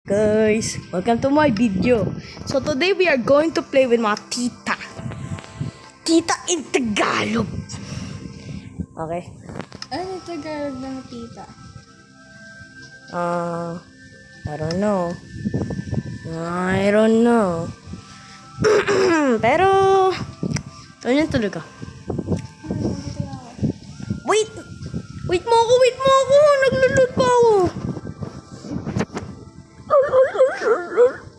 Guys, welcome to my video. So today we are going to play with my tita. Tita in Tagalog. Okay. Ano yung Tagalog ng tita? I don't know. I don't know. Pero, yun talaga. Wait! Wait mo ako! Naglulod pa ako!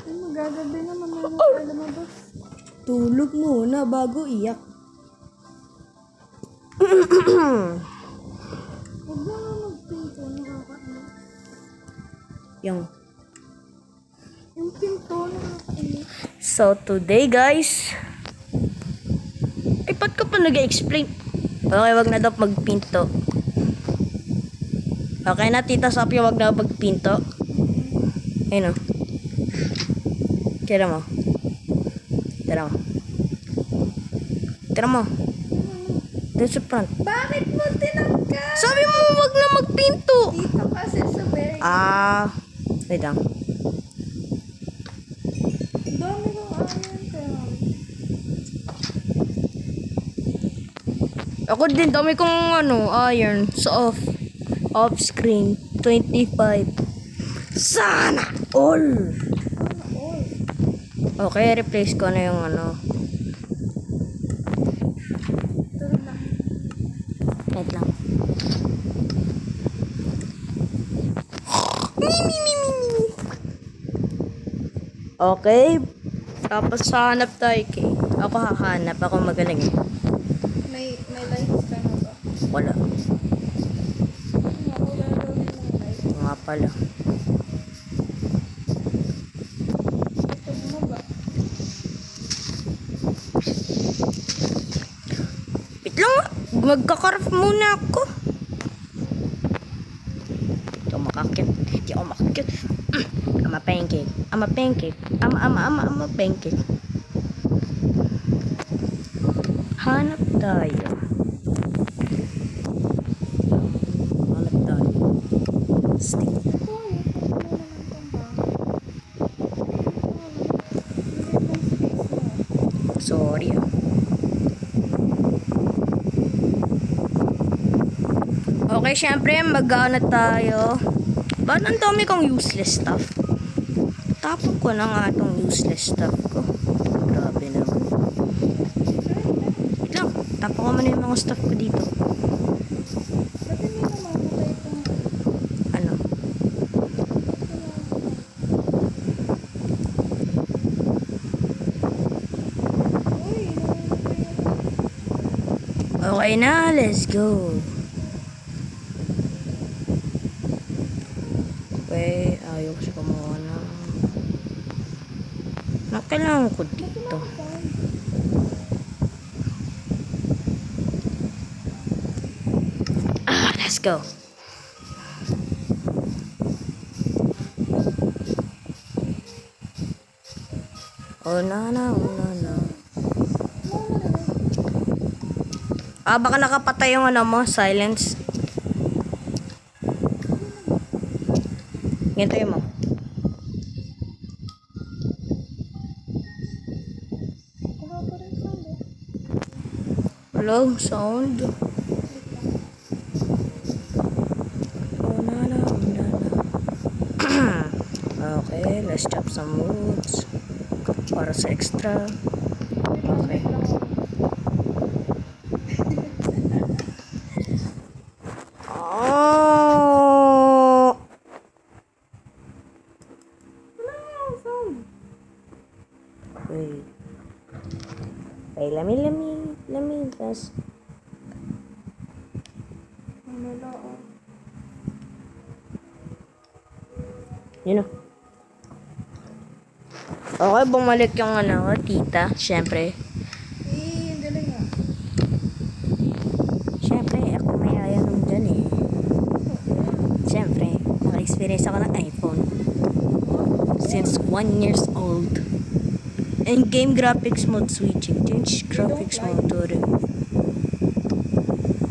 Ay, magagabi naman na lumabas. Tulog muna bago iyak. Huwag mo nga magpinto, nakakainis. Yung. Yung pinto, nakakainis. So, today guys, ay, ba't ka pa nag-explain? Okay, wag na daw magpinto. Okay na, Tita Sophia, wag na magpinto. Ayun o. Tira mo. Doon sa front. Bakit mo tinanggal? Sabi mo, wag na magpinto. Dito kasi sa very... Wait lang. Dami kong iron pero... Ako din, dami kong iron sa off screen. 25. Sana all. Okay, replace ko na yung Tulog lang. Wait lang. Okay. Tapos hanap tayo kay. Ako hahanap. Ako magaling eh. May lights ka na ba? Wala. Ano ako gagawin ng lights? Nga pala. Ito mo ba? Wait lang. Magkakaraf muna ako. Hindi ako makakit. I'm a pancake. I'm a pancake. I'm a pancake. Hanap tayo. Stick. Sorry. Okay, syempre mag-ano tayo. Ba't ang dami kong useless stuff? Tapon ko na nga itong useless stuff ko. Grabe naman. Wait lang. Tapon ko muna yung mga stuff ko dito. Ba't hindi namamatay itong... Ano? Uy, namamatay na. Okay na, let's go. Okay, ayaw ko siya kumuha na. Kailangan ko dito. Let's go. Oh, no. Baka nakapatay yung mo, silence. Hintayin mo. Wala pa rin sound eh. Hello, sound. Oh, no. Okay, let's chop some woods. Para sa extra. Okay. Oh! Wait. Okay, lami. Tapos, Wala oh. yun o. Okay, bumalik yung tita. Siyempre. Dali nga. Siyempre, ako may ayaw dyan eh. Siyempre, naka-experience ako ng iPhone. Since 1 years old. And game graphics mode switching. Change graphics mode to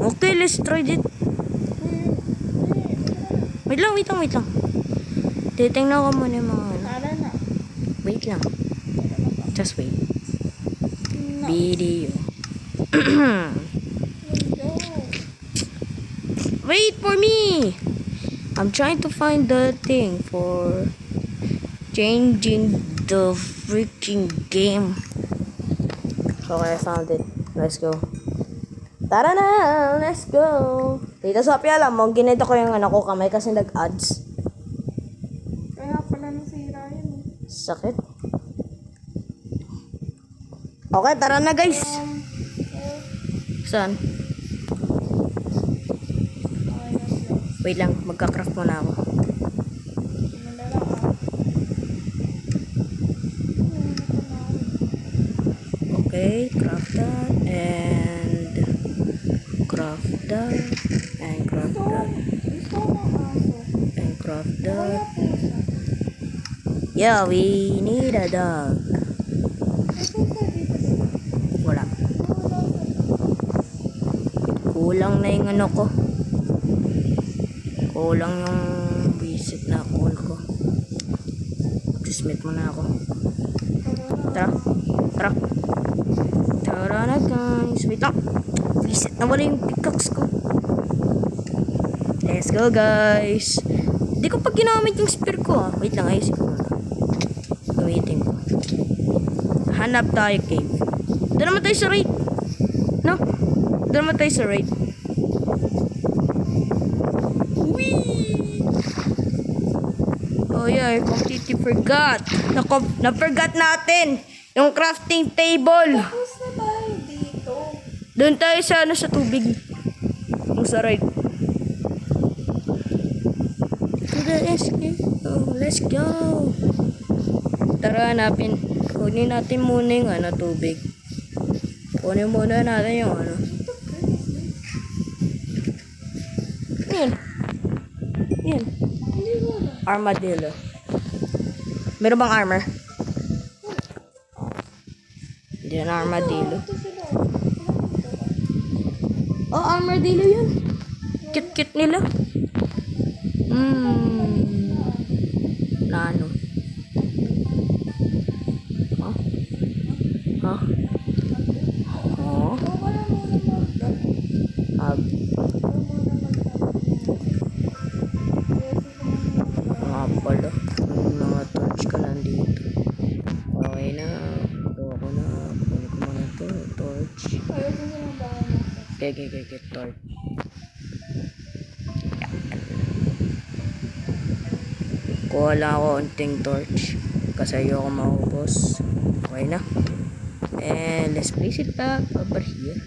Okay, let's try it. Wait lang. Titingnan ko muna yung mga ano. Tara na. Wait lang. Just wait. No. Video. Window. Wait for me! I'm trying to find the thing for changing the freaking game. Okay, I found it. Let's go. Tara na! Let's go! Tita Sophia, alam mo, ginito ko yung ano ko kamay kasi nag-ads. Kaya pala nasira yun eh. Sakit. Okay, tara na guys. Saan? Okay na siya. Wait lang, magka-craft muna ako. Simula lang ah. Okay, craft that and craft that and craft that Gusto ko ng aso. and craft Kaya that. pusa. Yeah, we need a dog. May pusa dito dito. Wala. Wala sa Kulang na yung ano ko. Kulang yung visit na call ko. Dismit mo na ako. Tara. Tara. Tara na guys. Wait lang. Visit na wala yung pickaxe ko. Let's go guys. Hindi ko pa ginamit yung spear ko ah. Wait lang, ayusin ko muna. Gamitin ko. Hanap tayo cave. Doon naman tayo sa raid. No? Doon naman tayo sa raid. Whee! Oh yeah, I completely forgot. Na-forgot natin yung crafting table. Tapos na tayo dito. Doon tayo sa ano sa tubig. Yung sa right. Let's go. Tara, hanapin. Kunin natin muna yung ano, tubig. Kunin muna natin yung ano. Yan. Yan. Hindi ko alam. Armadillo. Meron bang armor? Hindi na armadillo. Ito sila. Oh, armadillo yun. Cute-cute nila. Na ano? Huh? Huh? Oh? Wala muna mag-vlog. Hab. Wala muna mag-vlog. Mga pala. May mga torch ka nandito. Okay na. Kuha ko na. Kunin ko muna ito. Torch. Ayaw ko silang bahay na. Get torch. Kuha lang ako unting torch. Kasi ayoko maubos. Okay na. And let's place it back over here.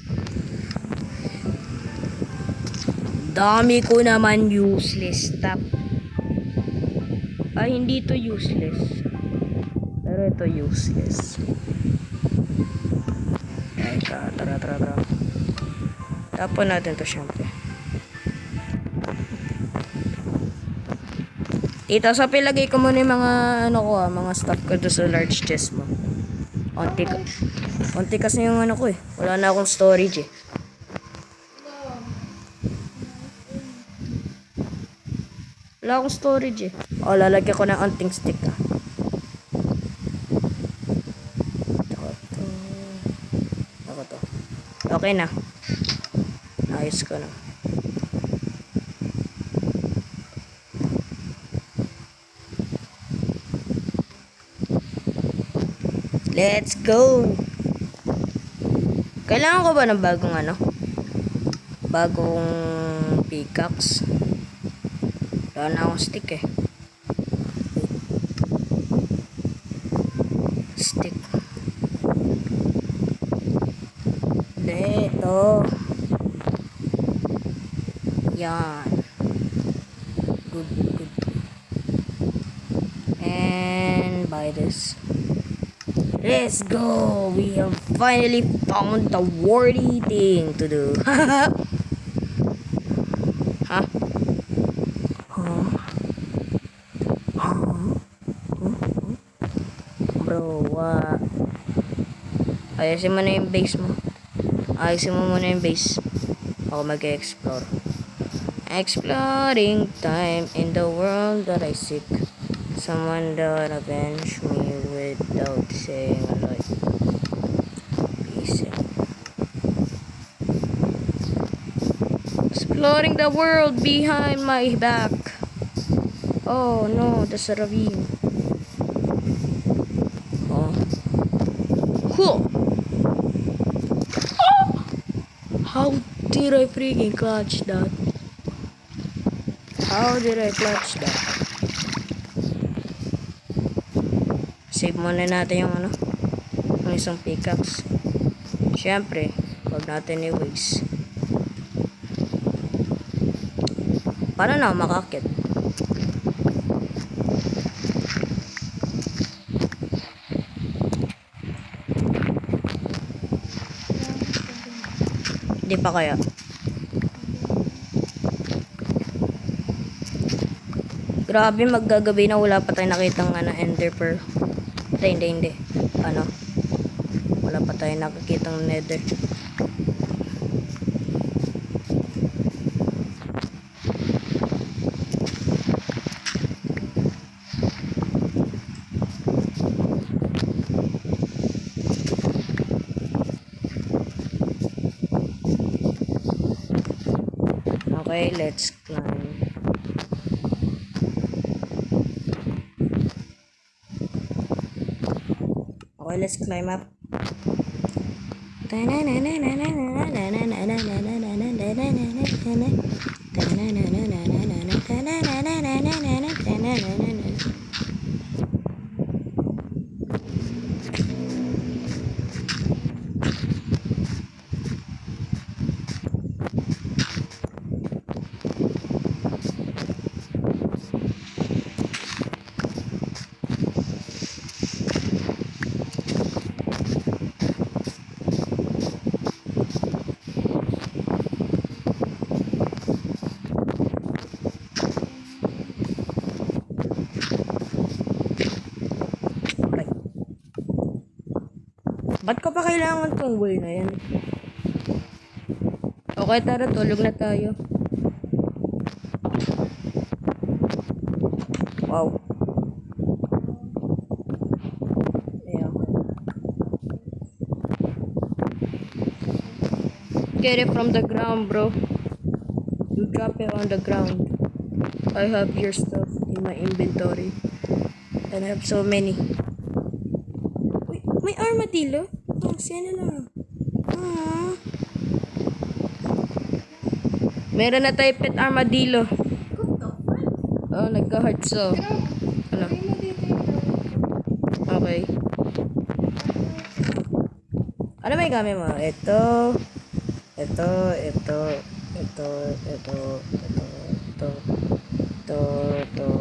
Dami ko naman useless stuff. Ay, hindi to useless. Pero ito useless. Teka, tara. Tapon natin to syempre. Tito, so pilagay ko muna yung mga ano ko mga stuff ko doon sa large chest mo. Onti kasi yung ano ko eh. Wala na akong storage eh. Wala akong storage eh. O, lalagyan ko ng onting stick ah. Ako to. Okay na. Ayos ko na. Let's go! Kailangan ko ba ng bagong ano? Bagong pickaxe? Wala na akong stick eh. Stick. Ito. Yan. Good. And buy this. Let's go! We have finally found the worthy thing to do. Huh? Bro, ayusin mo na yung base mo. Ayusin mo muna yung base. Ako mag-explore. Exploring time in the world that I seek. Someone that avenge me without saying a lot. Peace. Exploring the world behind my back. Oh no, that's a ravine. Oh. Cool. How did I freaking clutch that? How did I clutch that? Save muna natin yung yung isang pickaxe. Siyempre, huwag natin i-waste. Para na ako makakit. Hindi pa kaya. Grabe, maggagabi na wala pa tayong nakitang ender pearl. Hindi. Wala pa tayong nakikitang nether. Okay, let's climb. Okay, let's climb up. Ba't ko pa kailangan tong wool na yan? Okay, tara, tulog na tayo. Wow. Ayan. Get it from the ground, bro. You drop it on the ground. I have your stuff in my inventory. And I have so many. Wait, may armadillo? Oh, sino lang? Ah. Meron na tayo pet armadillo. Oh, nagka-heart so. Ano? Okay. Ano may gamit mo? Ito. Ito. Ito. Ito. Ito. Ito. Ito. Ito.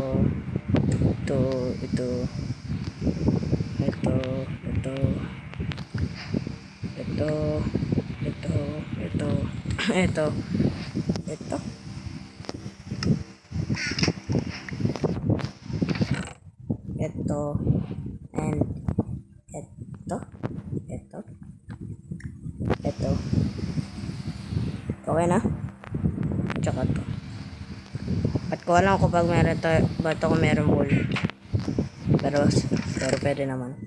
Ito. Ito. Ito. Ito. Ito. Ito. Ito. Ito. Ito. Ito. Ito. And ito. Ito. Ito. Okay na? Tsaka to. Ba't ko alam kung ba't ako meron wool. Pero pwede naman.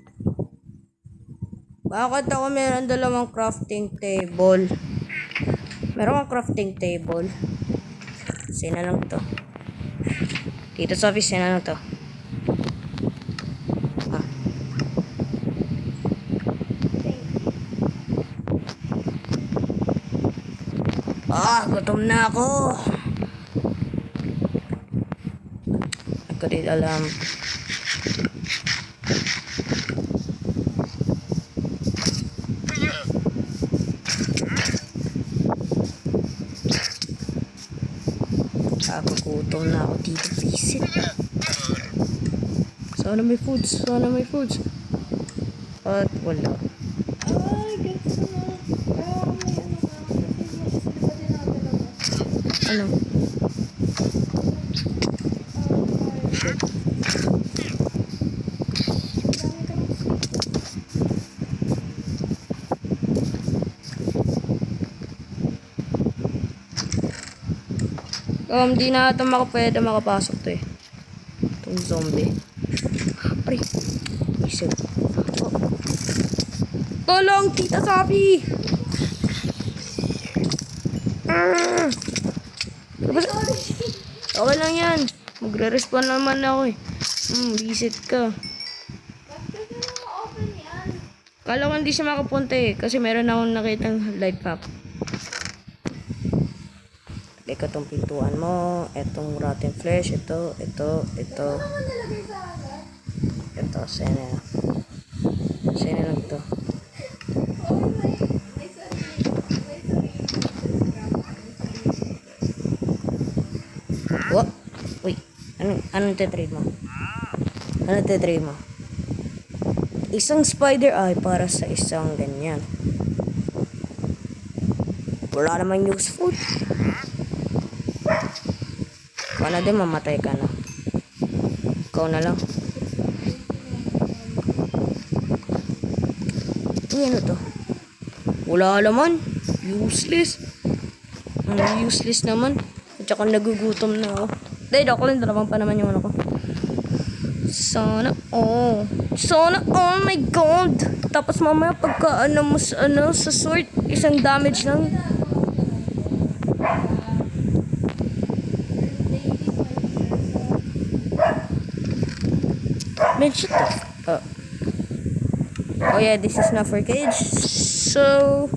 Bakit ako meron dalawang crafting table? Meron kang crafting table. Sina lang to. Dito sa office, sina lang to. Gutom na ako. Hindi ko din alam. Gutom na ako dito. Visit. Sana may foods. Sana may foods. At wala. Ay, gets na. Ano? Di na ito pwede makapasok to eh. Itong zombie. Pre. Isip. Oh. Tolong, Tita Sabi! Okay lang yan. Magre-respond naman ako eh. Visit ka. Bakit ka na ma-open yan? Kala ko hindi siya makapunta eh. Kasi meron akong nakitang light pack. Ika tong pintuan mo. Itong rotten flesh. Ito. Ano mo nalagay sa akin? Ito. Sena. Sena lang ito. Oh, may sarili. May sarili. What? Wait. Anong tetrade mo? Anong tetrade mo? Isang spider eye para sa isang ganyan. Wala naman useful. Ikaw na din, mamatay ka na. Ikaw na lang. Ano to? Wala naman. Useless. Ang useless naman. At saka nagugutom na ako. Dahil ako lang, dalawang pa naman yung ano ko. Sana, oh my god. Tapos mamaya pagka sa sword, isang damage lang. Man, shut the up. Oh yeah, this is not for cage. So,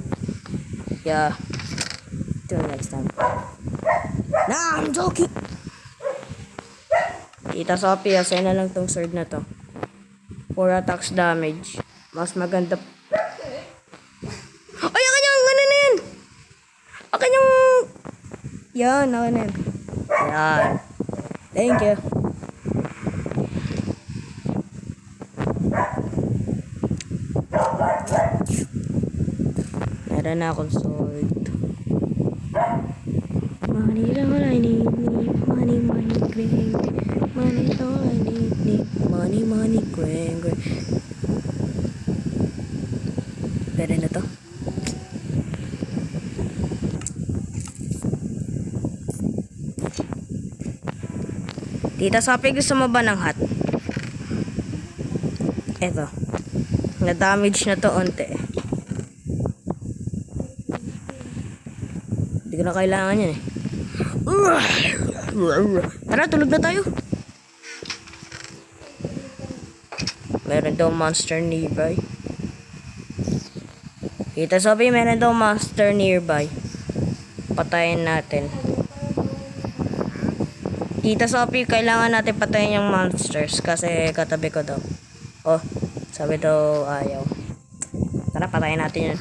yeah. Till next time. Nah, I'm joking. Tita Sophie, assign na lang tong sword na to. 4 attacks damage. Mas maganda. Ay, akin yung ano na yan. Akin yung... Yan, akin na yan. Yan. Thank you. Meron na akong sword. Money is all I need. Money, green. Money is all I need. Money, green. Pwede na to. Tita Sophie, gusto mo ba ng hat? Eto. Na-damage na to onte. Hindi ko na kailangan yan eh. Tara, tulog na tayo. Meron daw monster nearby. Tita Sophie, meron daw monster nearby. Patayin natin. Tita Sophie, kailangan natin patayin yung monsters kasi katabi ko daw. Oh, sabi daw ayaw. Tara, patayin natin yan.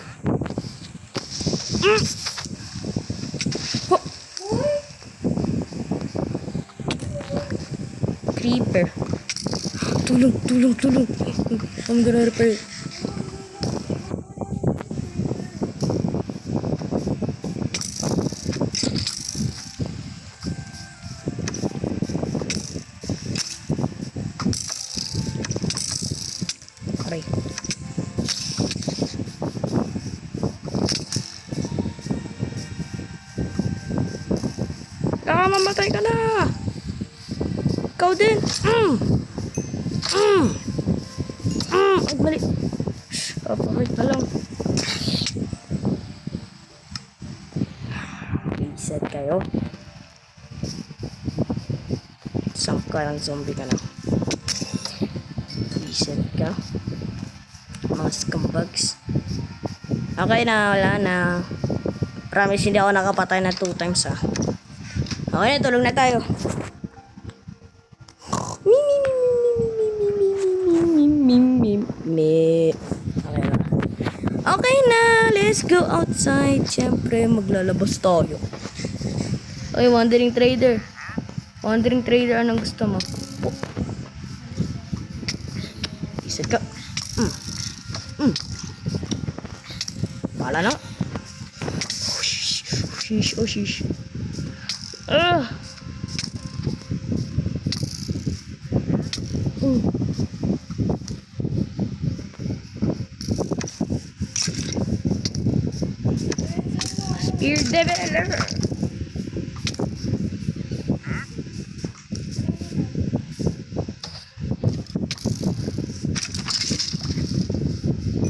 Oh. Creeper. Tulong. I'm gonna repair. Aray. Mamatay ka na. Ikaw din. Ay, mali. Pakit na lang. Reset kayo. Sangkarang zombie ka na. Reset ka. Mga scumbags. Okay na, wala na. Promise hindi ako nakapatay na 2 times ah. Okay na, tulog na tayo. Okay na, let's go outside. Siyempre, maglalabas tayo. Okay, Wandering Trader. Wandering Trader, anong gusto mo? Po. Isip ka. Pala na. Oh, shish. Spear Developer.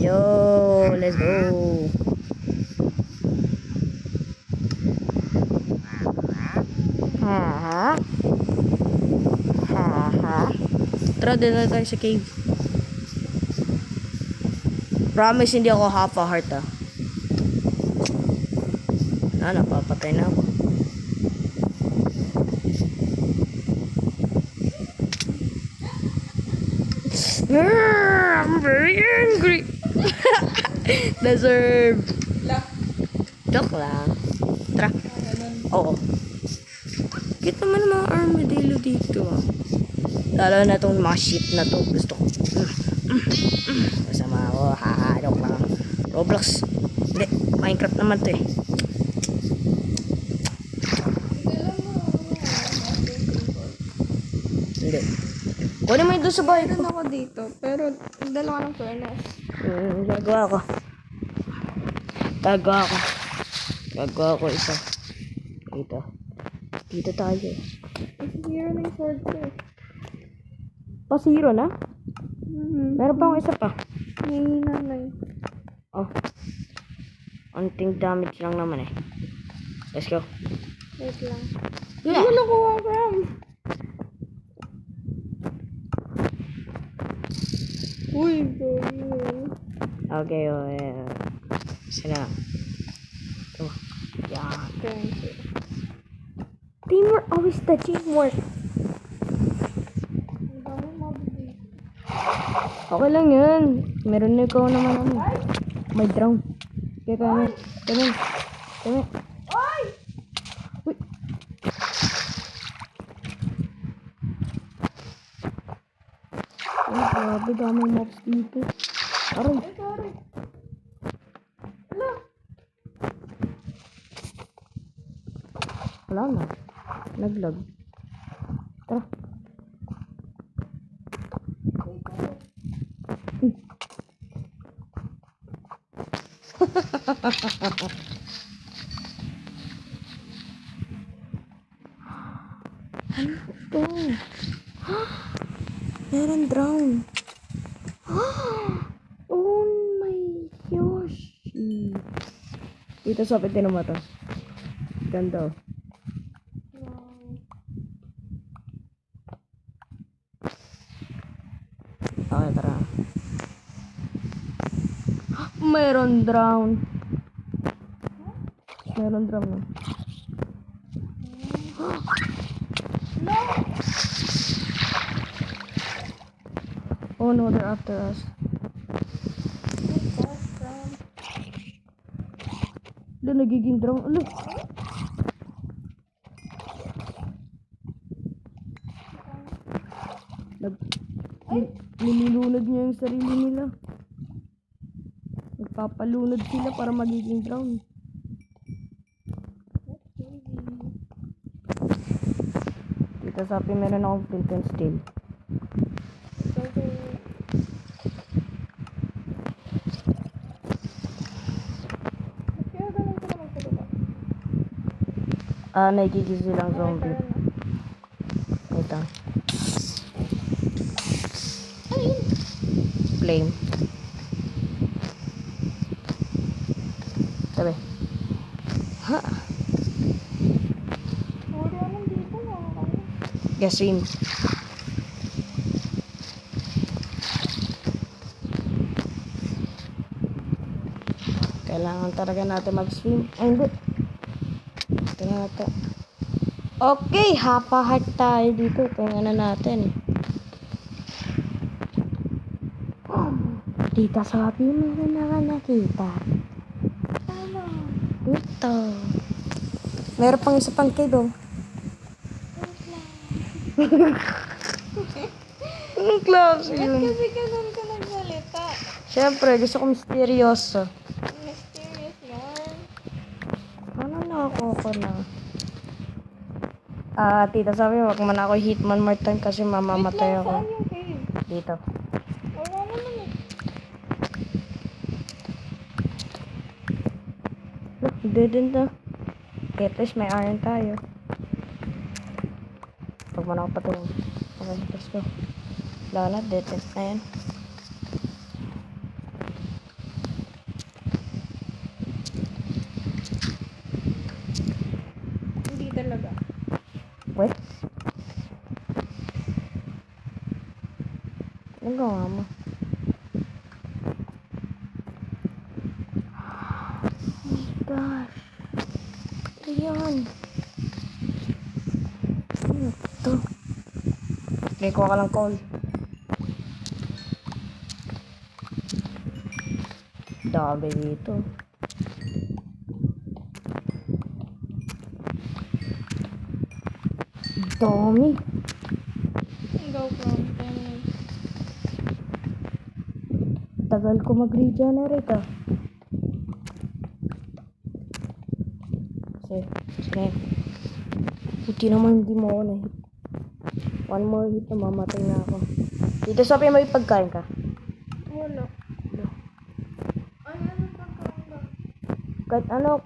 Yo, let's go. Haha. Haha. Tara, din na tayo sa cave. Promise, hindi ako half a heart, ah. Napapatay na ako. I'm very angry. Deserve. La. Joke lang. Tara. Oo. Cute naman ang mga armadillo dito, ah. Lalo na tong mga sheep na to. Gusto ko. Masama ako. Haha. Joke lang. Roblox. Hindi. Minecraft naman to eh. Hindi. Kunin mo yun doon sa bahay ko. Meron ako dito, pero dala ko ng furnace. Gagawa ko. Gagawa ko isa. Dito. Dito tayo. Zero na yung sword ko eh. Pasiro na? Meron pa akong isa pa. Nahihina na yun. Oh. Unting damage lang naman eh. Let's go. Wait lang. Yeah. Ano nakuha ko yan? Uy, boy. Okay, sila. Oh. Yeah. Teamwork. Always the teamwork. Ang dami mabibig. Okay lang yun. Meron na ikaw naman ano. May drown. Kaya kami. Kami. Ay! Uy. Ay, grabe. Daming mobs dito. Aray. Ay, sorry. Ala! Wala na. Naglag. Tara. Ito. Meron drown. Oh my gosh. Dito sa pitin mo to. Ganda. Okay, tara. Meron drown. Meron drown. No? Oh no, they're after us. Ala, nagiging drown. Ala. Nilulunod niya yung sarili nila. Nagpapalunod sila para magiging drown. Dito sa akin meron akong flint and steel. Kaya ganun ko naman sa baba. Nagiging silang zombie. Wait lang. Flame. Sabi. Ha? Wala naman dito na. Gas stream. Kailangan talaga natin mag-swim. Ay, hindi. Ito na natin. Okay, hapa-heart tayo dito. Tingnan na natin. Tita Sabi, meron na ka nakita. Tama. Ito. Meron pang isa pang cave, oh. Anong klase Ba't yun? kasi ganun ka nagsalita? Siyempre, gusto ko misteryoso. Mysterious man. Ano na ako na? Tita Sabi, wag mo na ako hitman more time kasi mamamatay Wait lang, ako. saan yung cave? Dito. Wala naman eh. Look, dead end na. Okay, at least may iron tayo. Huwag mo na ako patungo. Okay, let's go. Wala na, dead end na yan. Nagawa mo. Oh my gosh. Ayan. Ano to? Okay, kuha ka lang call. Dami dito. Dami. Go from 10 minutes. Tagal ko mag-regenerate ah. Sige. Buti naman hindi mo ako na-hit. One more hit na mamatay na ako. Dito sabi mo ipagkain ka. Wala. Ay, ano pagkain ba?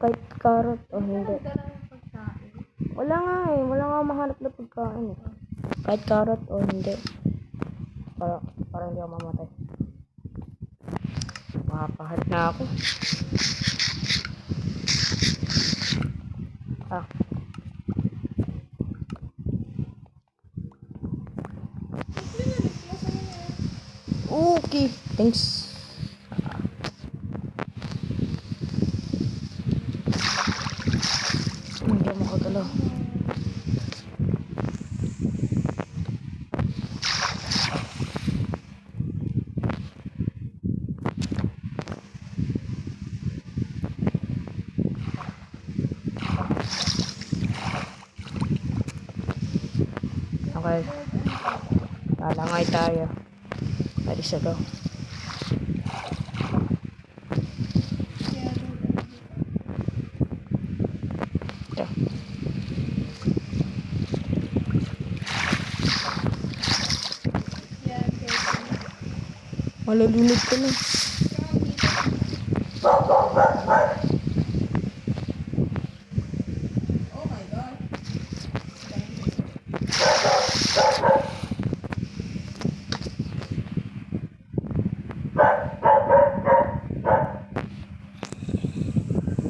Kahit carrot o hindi. Dala ng pagkain. Wala nga eh. Wala nga mahanap na pagkain eh. Kahit carrot o hindi. Para hindi ako mamatay. Makapahat na ako. Ah. Okay. Thanks. Hindi ako makagalaw. Okay. Lalangay tayo. Ready sa go. Ito. Malalunod ka na. Oh my god.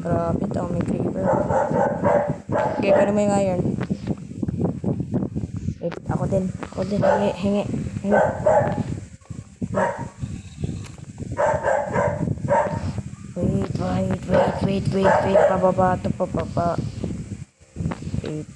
Grabe ito, may creeper. Okay, pwede mo yung iron. Wait, ako din. Hingi. Wait. Pababa ito, pababa. Wait.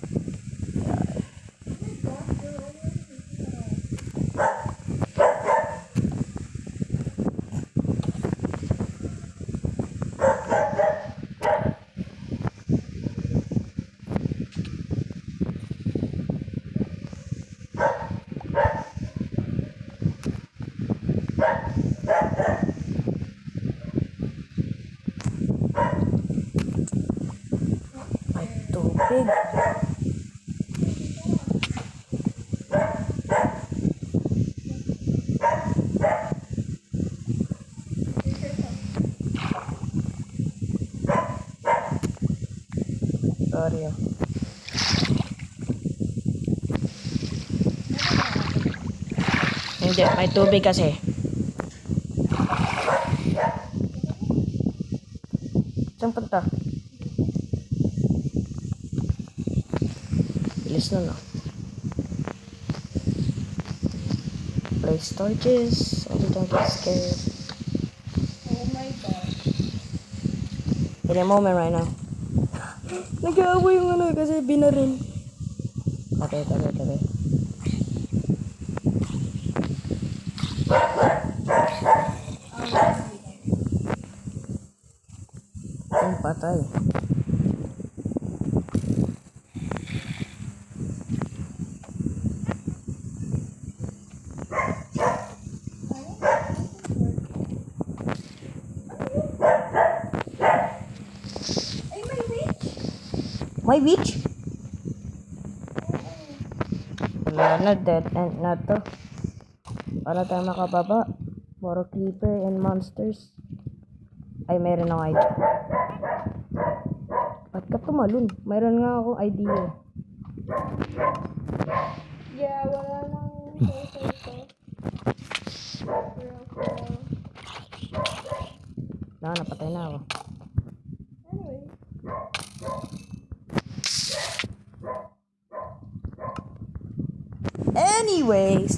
Ay, tubig. Sorry ah. Hindi, may tubig kasi. Saan punta? Bilis na no. Place torches. So we don't get scared. Oh my god. In a moment right now. Nag-aaway yung ano kasi binaril. Tabi. Ang patay. Ay, may witch. May witch? Wala na, dead end na to. Para tayo makababa. Puro creeper and monsters. Ay, meron akong idea. Ba't ka tumalun? Mayroon nga akong idea. Yeah, wala nang social ko. Napatay na ako. Anyway. Anyways.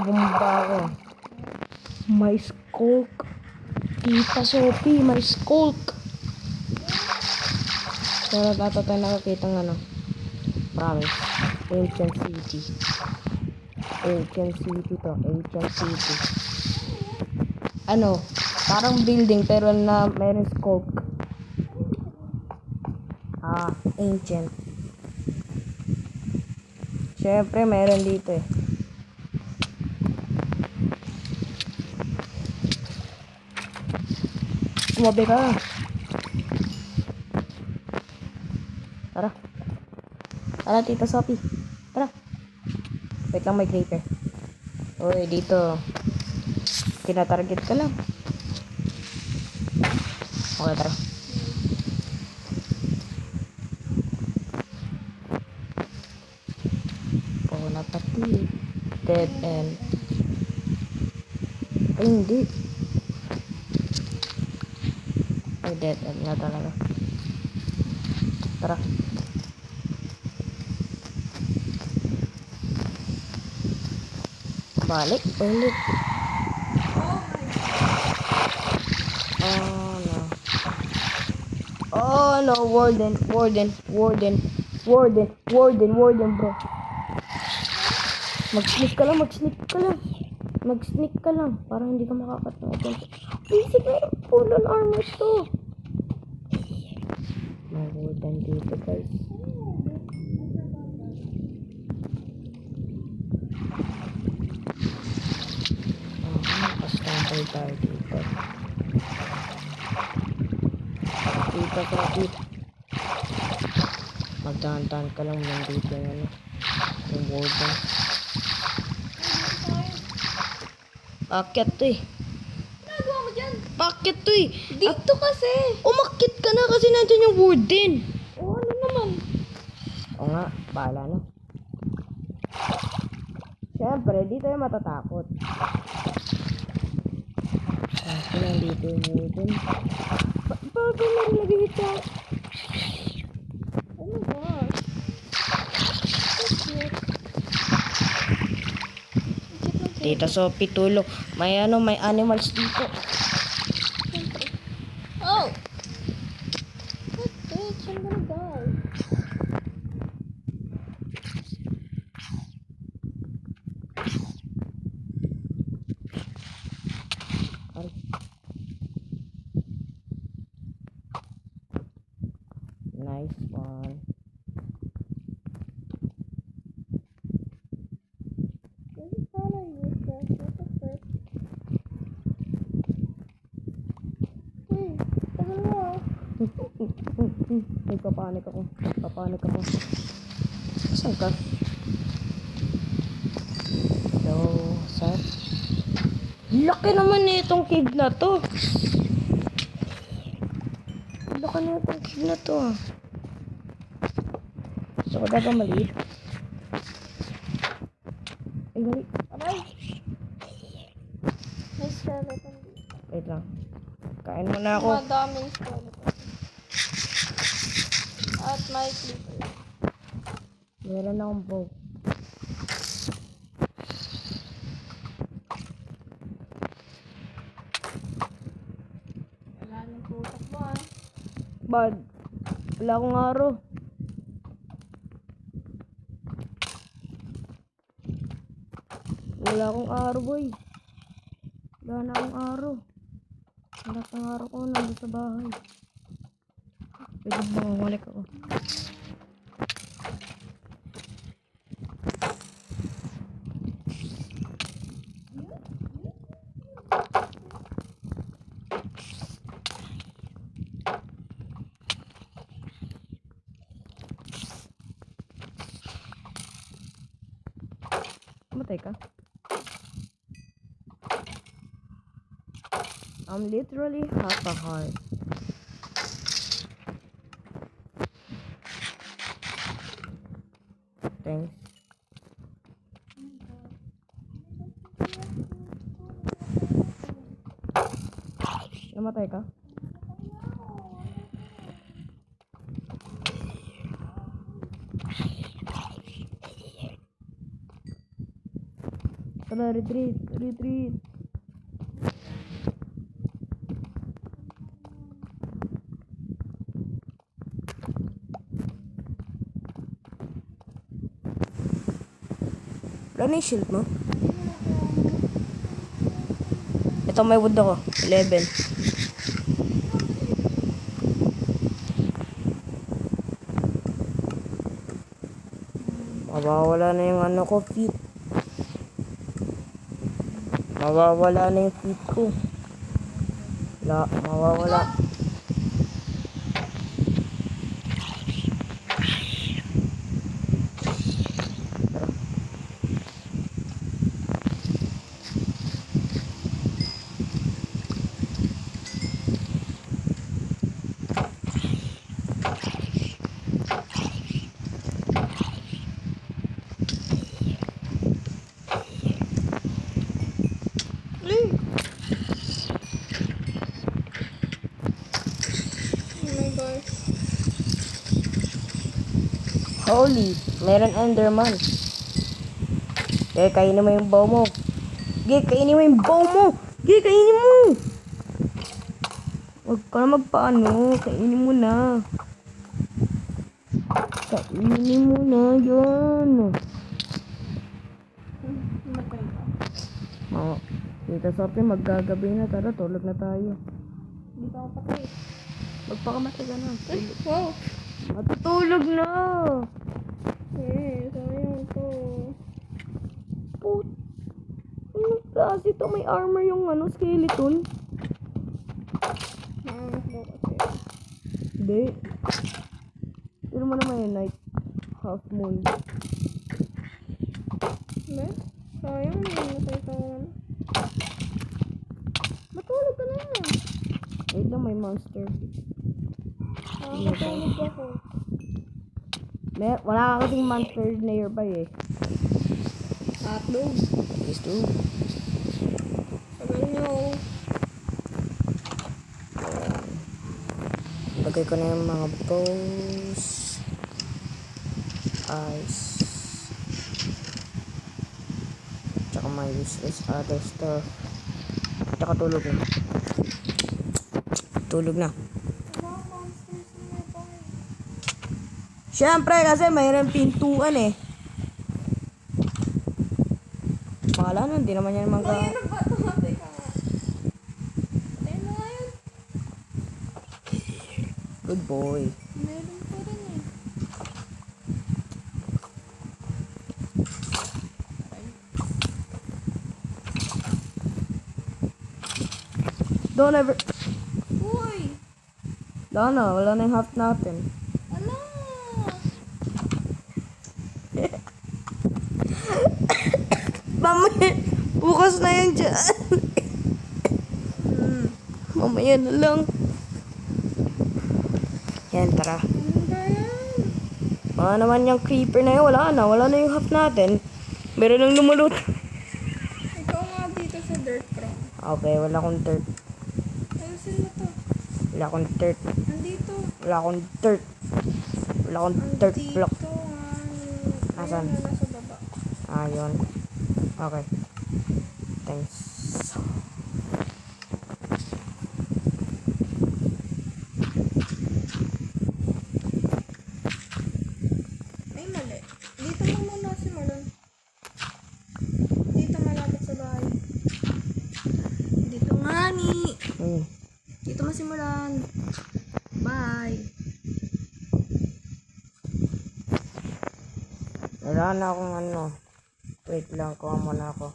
bumaba ako. My skulk. Tita Sophie, my skulk. So, dato tayo nakakita ng ano. Promise. Ancient City. Ancient City to. Ancient City. Ano? Parang building pero na mayroon skulk. Ancient. Siyempre, mayroon dito eh. Tumabi ka. Tara. Tara, Tita Sophie. Tara. Wait lang, may creeper. Uy, dito. Tinatarget ka lang. Okay, tara. Oh, napati. Dead end. Ay, hindi. Ay, dead end nga talaga. Tara. Balik ulit. Oh no. Oh no, warden, bro. Mag-sneak ka lang. Mag-sneak ka lang para hindi ka makakatawa. Basic na full on armor to. May warden dito, guys. Nakastampay tayo dito. Dito ka, dito. Magdahan-dahan ka lang nandito yung ano. Yung warden. Paket to eh. Nagawa mo dyan? Paket to eh. Dito kasi. Umakit ka na kasi nandyan yung warden. O ano naman? O nga, bahala na. Siyempre, di tayo matatakot. Kasi nandito yung warden. Bago na rin nag-hit ka. Oh my gosh. So cute. Tita Sophie, tulong. May ano, may animals dito. Oh! What bitch? I'm gonna die. Ay. Nice one. This is kinda useless. What the frick? Hey, tagal mo ah. Nagpapanik ako. Saan ka? Hello, sir? Laki naman na itong cave na to. Laki na itong cave na to. So, daga maliit. Ay, mali. Aray! May skeleton dito. Wait lang. Kain muna ako. Madaming skeleton. At may creeper. Meron akong bow. Wala nang putak mo ah. Bad. Wala akong araw. Wala akong araw, boy. Wala na akong araw. Wala akong araw ko nandun sa bahay. Pwede bumalik ako. Matay ka? I'm literally half a heart. Thanks. Namatay ka? tara, retreat, retreat. Wala na yung shield mo? Ito may wood ako. 11. Mawawala na yung ano ko, feet. Mawawala na yung feet ko. Wala, mawawala. Lee! Oh my gosh. Holy, meron Enderman. Kainin mo yung bow mo. Kainin mo yung bow mo. Kainin mo. Huwag ka na magpaano. Kainin mo na. Kainin mo na yan. Matay ka. Oh, Tita Sophie, maggagabi na. Tara, tulog na tayo. Hindi pa ako patay. Magpakamatay ka na. Ay, wow! Matutulog na. Sayang to. Put. Ano klase ito? May armor yung ano, skeleton. Maangas daw kasi. Hindi. Pero mo naman yung night. Half moon. Ba? Sayang, hindi matay ka naman. Matulog ka na. Wait lang, may monster. Nakakatulog ako. Wala ka kasing monster nearby eh. Hotdog. Please do. Sagal nyo. Lagay ko na yung mga bows. Ice. Tsaka mga useless other stuff. Tsaka tulog na. Tulog na. Wala monsters nearby. Siyempre kasi mayroong pintuan eh. Wala na, hindi naman yan Ay, ano ba ito? Teka nga. Patay na nga yun. Good boy. Meron pa rin eh. Don't ever... Uy! Wala na yung half natin. Ala! Mamaya, bukas na yan dyan. Mamaya na lang. Yan, tara. Ano ba yan? Wala naman yung creeper na yun. Wala na yung half natin. Meron lang lumulot. Ikaw nga dito sa dirt crown. Okay, wala akong dirt. Ayusin mo to. Wala akong dirt. Nandito. Wala akong dirt. Wala akong dirt block. Nandito nga. Asan? Ayun, nasa baba. Ayun. Okay. Thanks. Ay, mali. Dito mo muna simulan. Dito malapit sa bahay. Dito nga ni. Dito masimulan. Bye. Wala na akong ano. Wait lang, kuha muna ako.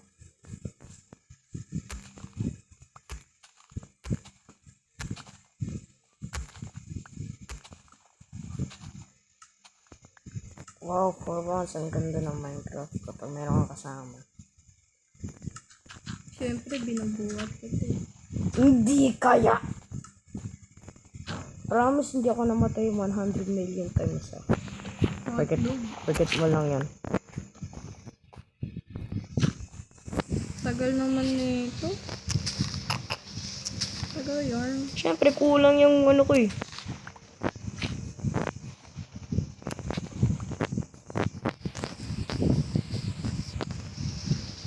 Wow, 4 rounds. Ang ganda ng Minecraft kapag meron kang kasama. Siyempre, binubuhat ko ito. Hindi kaya! Promise hindi ako namatay 100 million times. Forget mo lang yan. Tagal naman nito. Tagal yarn. Siyempre, kulang yung ano ko eh.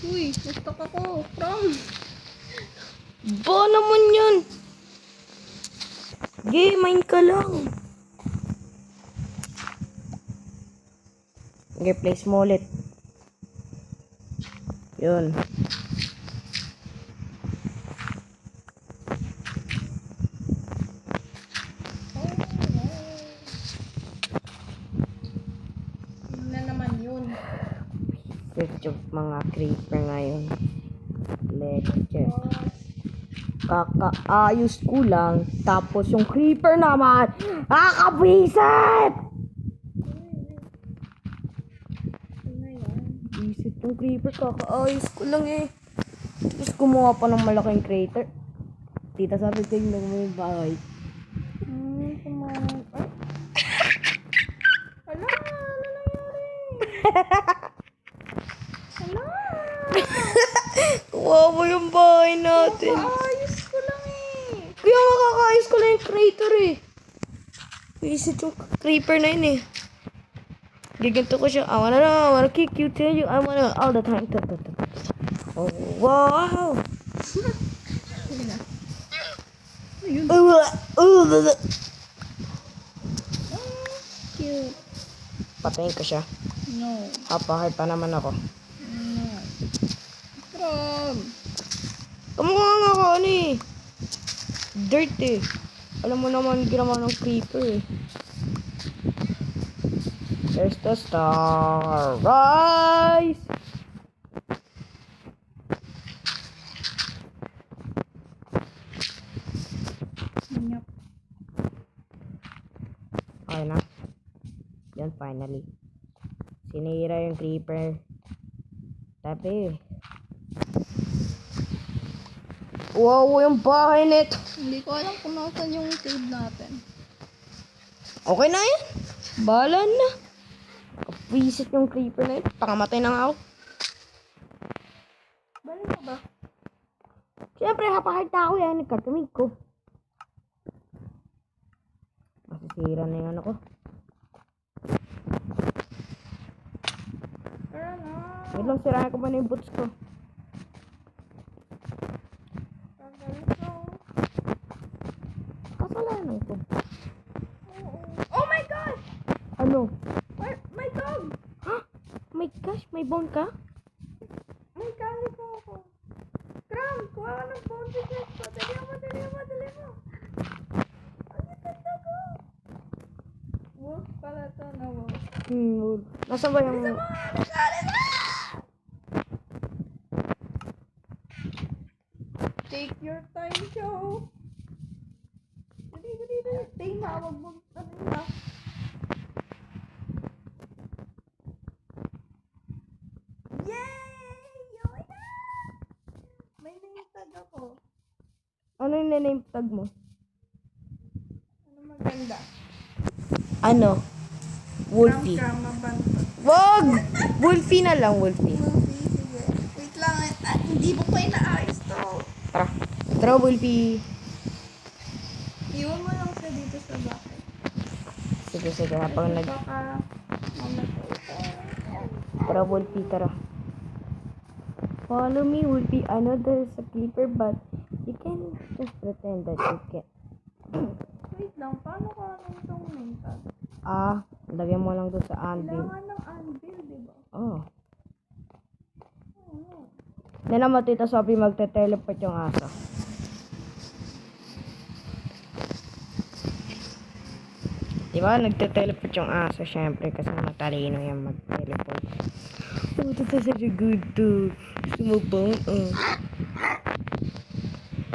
Uy, gusto ko Ba naman yun? Game, mine ka lang. Okay, place mo ulit. Yun. Yun na naman yun. Search of mga creeper ngayon. Let's check. Kakaayos ko lang. Tapos yung creeper naman. Kakabwisit! Yun na yan. Visit yung creeper. Kakaayos ko lang eh. Tapos gumawa pa ng malaking crater. Tita, sabi tingnan mo yung bahay. Come on. Ay! Hala! Ano nangyari? Hala! Kawawa yung bahay natin. Ayos ko lang eh. Kaya nga kakaayos ko lang yung crater eh. Visit yung creeper na yun eh. Giganto ko siya. I wanna kick you, tell you, I wanna all the time. Oh, wow! Sige na. Ayun. Cute. Patayin ko siya. No. Hapahard pa naman ako. No. From. Kamukha nga ako ano eh. Dirt eh. Alam mo naman ginawa ng creeper eh. There's the star. Rise! Nyap. Okay na. Yan, finally. Sinira yung creeper. Tabi. Wow, yung bahay nito. Hindi ko alam kung nasan yung cave natin. Okay na yan. Bahala na. Kapisit yung creeper na yun. Pangamatay na nga ako. Balik ka ba? Siyempre, hapahard na ako yan. Nagkatumig ko. Masisira na yung ano ko. Tara na. Wait lang, sirahan ko ba na yung boots ko? Tanggalin ko. Kasalanan ko. Oo. Oh my gosh! Ano? Where? My dog! Ha? My gosh, may bone ka? May kali ko ako. Kram! Kuha ka ng phone ticket ko. Dali mo, dali mo, dali mo. Ang ganda ko. Wolf pala to na wolf. Nasa ba yung... Nagkali na! Take your time, show. Dali, dali, dali. Take na, wag mo. Ano na? Yay! Okay na! May name tag ako. Ano yung name tag mo? Ano maganda? Ano? Wolfie. Kram, mabantot. Wag! Wolfie na lang, Wolfie. Wolfie, sige. Wait lang. Hindi mo pa inaayos to. Tara. Tara, Wolfie. Iwan mo lang siya dito sa bahay. Sige, sige. Habang nag... Baka mamatay ka. Tara, Wolfie, tara. Follow me, Wolfie. I know there's a creeper, but you can just pretend that you can. Wait lang. Paano ka anong itong name tag? Lagyan mo lang doon sa anvil. Kailangan ng anvil, di ba? Oh. Oo. Hindi naman, Tita Sophie, magte-teleport yung aso. Diba? Nagte-teleport yung aso, syempre, kasi matalino yan mag-teleport. Oh, that's such a good dog. Gusto mo ba?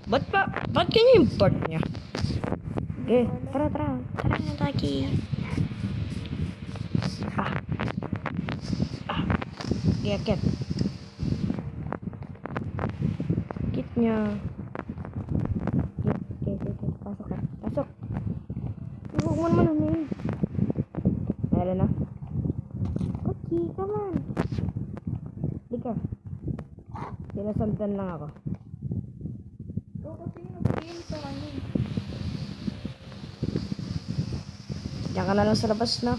Ba't ganyan yung part niya? Okay, tara. Tara, Taki. Get. Kit niya. Get. Pasok. Huwag mo naman ano yun. Meron na. Okay, come on. Lika. Sinasandan lang ako. Ikaw kasi nag-game sa kanya. Diyan ka na lang sa labas na.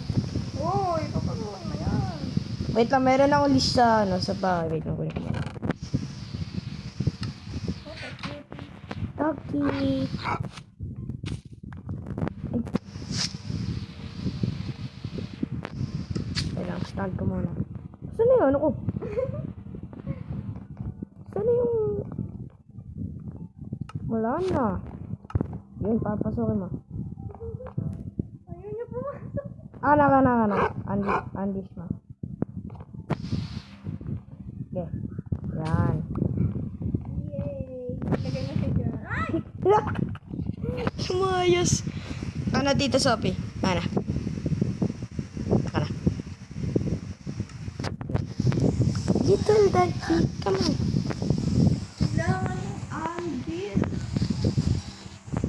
Uy, papagawa mo yan. Wait lang, meron akong list sa, sa bahay. Wait lang, kunin ko. Ducky. Kailangan stand ko muna. Saan na yung ano ko? Saan na yung... Wala na. Yun, papasokin mo. Ayun niya pumasok. Unleash mo. Okay. Yan. Yay! Lagay mo siya dyan. Ay! Kumayos. Ano, Tita Sophie? Ano? Ano? Little Ducky, come on. Kailangan mo anggil.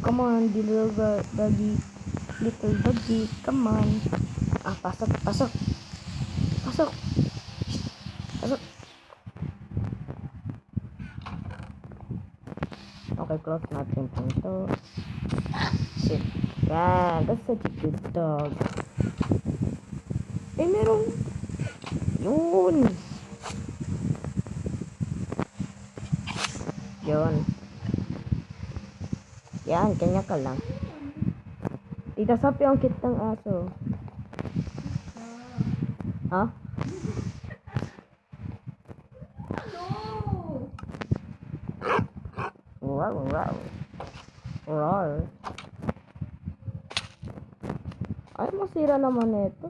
Come on, little Doggy. Little Doggy, come on. Ah, pasok. Pasok. Okay, close natin po ito. Sit. Yan, that's such a good dog. Eh, merong... Yun. Yan, kanya ka lang. Tita Sophie, ang cute ng aso. Ha? No! Wow. Roar. Ay, masira naman ito.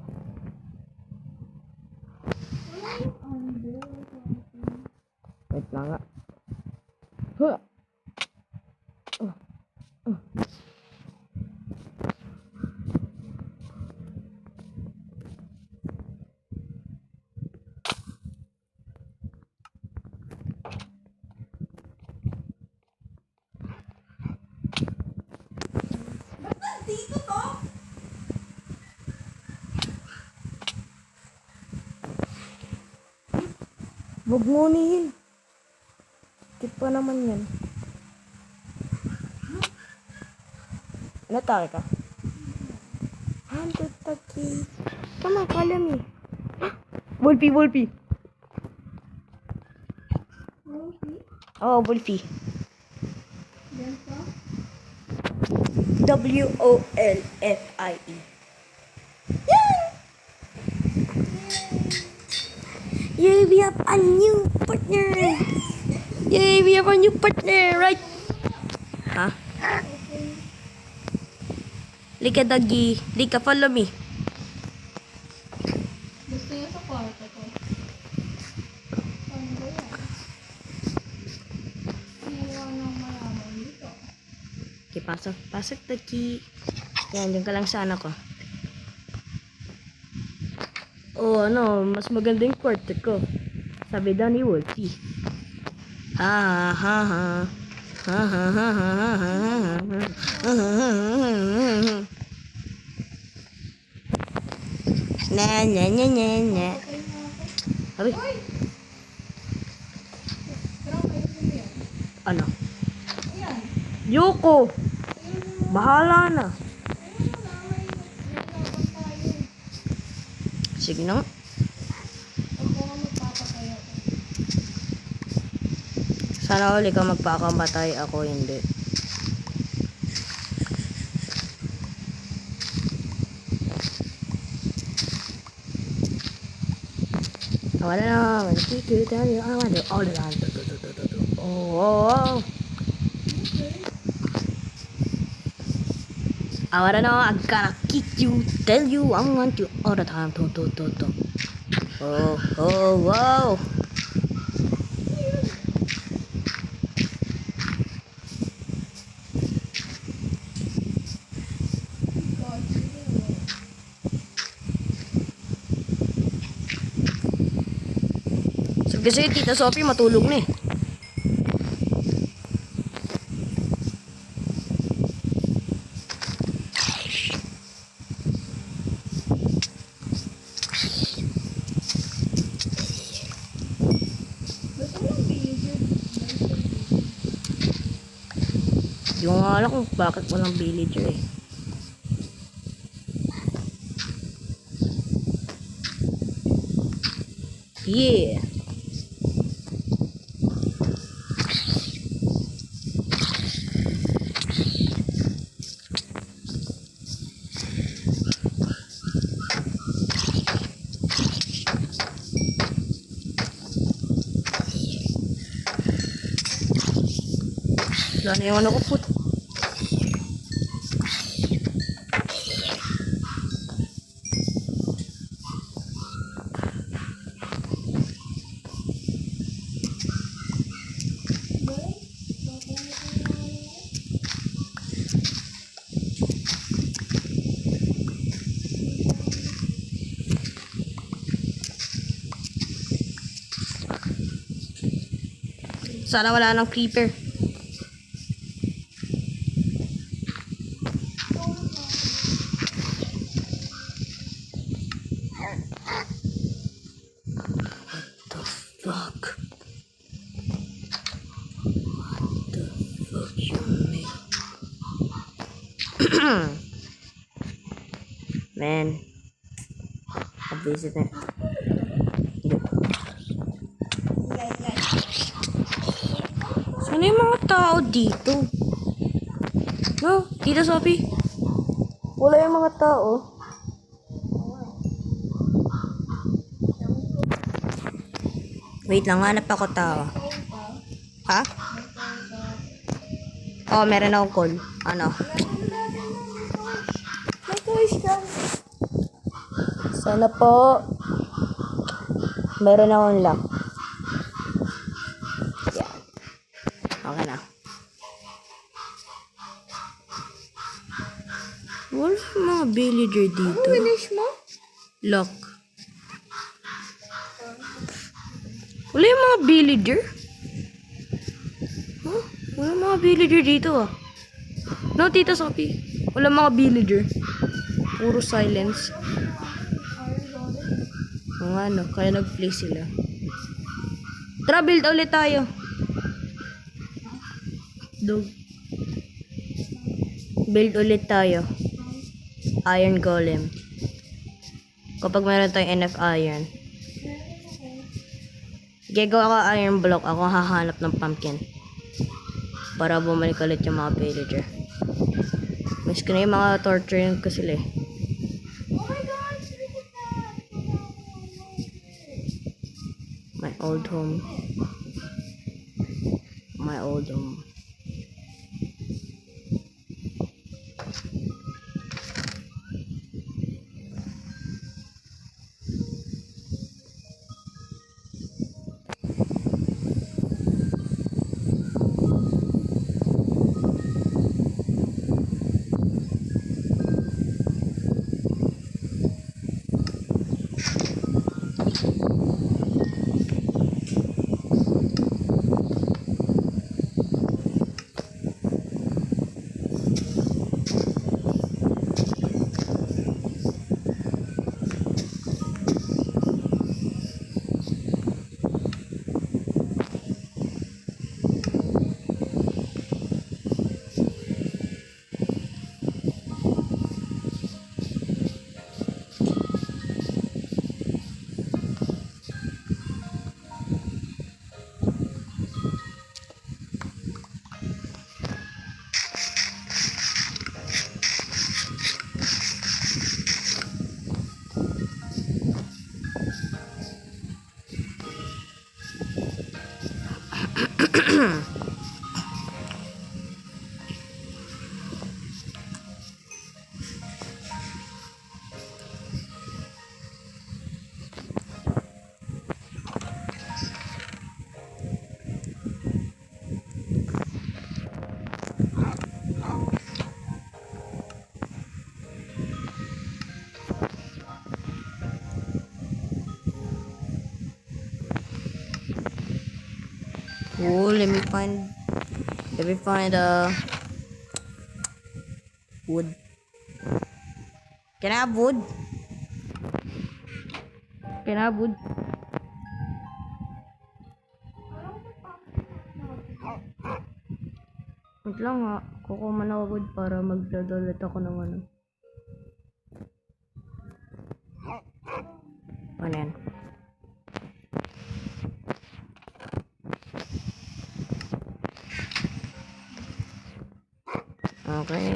Wala yung anggil. Wait lang nga. Huh. Ba't nandito to? Huwag munihin. Cute pa naman yan. Natake ka? Hundred Taki. Come on, follow me. Wolfie. Wolfie? Oh, Wolfie. Diyan pa? Wolfie. Yay, we have a new partner. Yay, we have a new partner, right? Huh? Lika, doggy. Lika, follow me. Gusto niya sa kwarto ko. Ano ba yan? Iwan ng mayaman dito. Okay, pasok. Pasok, doggy. Yan, dyan ka lang sa anak ko. Oh, ano, mas maganda yung kwarto ko. Sabi daw ni Wolfie. Ha ha ha. Ha ha ha ha ha ha. Na. Sabi, Uy! Parang kayo mo yan. ano? Ayan. Yoko! Bahala na. Ayun mo na. May naglaban tayo. Sige na. Ako nga magpapakaya ko. Sana all ikaw magpakamatay, ako hindi. Wala na. I want to all the time. Oh. I wanna know, I gotta kick you, tell you, I want you all the time. Oh. So, kasi Tita Sophie matulog na eh. Gusto mo ng villager? Di ko nga alam kung bakit walang villager eh. Yeah. Sana yung ano ko put. Sana wala nang creeper. The fuck? What the fuck you mean? Man. Abis na. Sana yung mga tao dito? No, Tita Sophie. Wala yung mga tao. Wait lang, hanap ako tao. Ha? Oh, meron akong call. Ano? May toys ka. Sana po. Meron akong lock. Yan. Okay na. Wala yung mga villager dito. Finish mo? Lock. Wala yung mga villager? Huh? Wala yung mga villager dito ah. No, Tita Sophie. Wala mga villager. Puro silence. Ang ano, kaya nag-play sila. Tara, build ulit tayo. Dog. Build ulit tayo. Iron golem. Kapag meron tayong enough iron. Gagawa ako iron block. Ako hahanap ng pumpkin. Para bumalik ulit yung mga villager. Miss ko na yung mga torture ko sila eh. Oh my gosh! Look at that! My old home. My old home. Oh, let me find wood. Can I have wood? Can I have wood? Wait lang nga, kukuha man ako wood para magdodolet ako ng ano. Ano yan? Okay.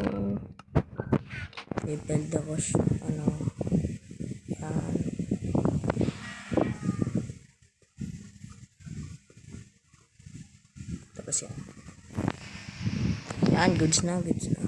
I-build ako siya. Ano. Yan. Tapos yan. Yan, goods na, goods na.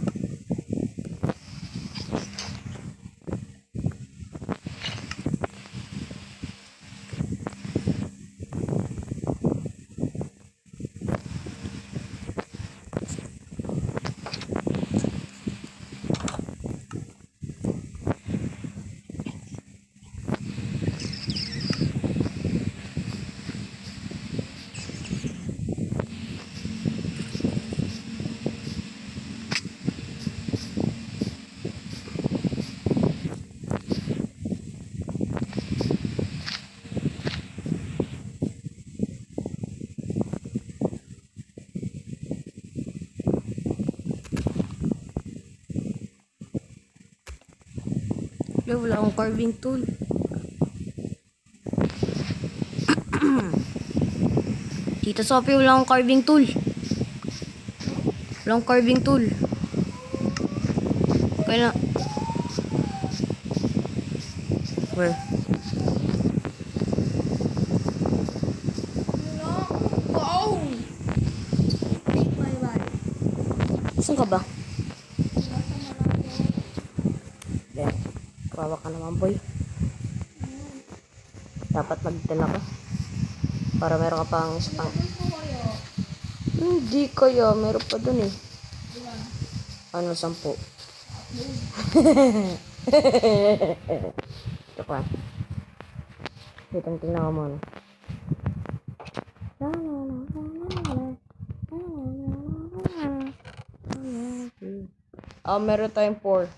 Wala akong carving tool. Tita Sophie, wala akong carving tool. Wala akong carving tool. Kailan? Where? No. Wow. Take my life. Saan ka ba? Nasa Malayo. Eh, kawawa ka naman, boy. Dapat magdala ka. Para meron ka pang isa pang... Gusto ko kayo. Hindi kaya, meron pa dun eh. Ilan? Ano, 10. Ito pa. Wait, tingnan ko muna. Meron tayong 4.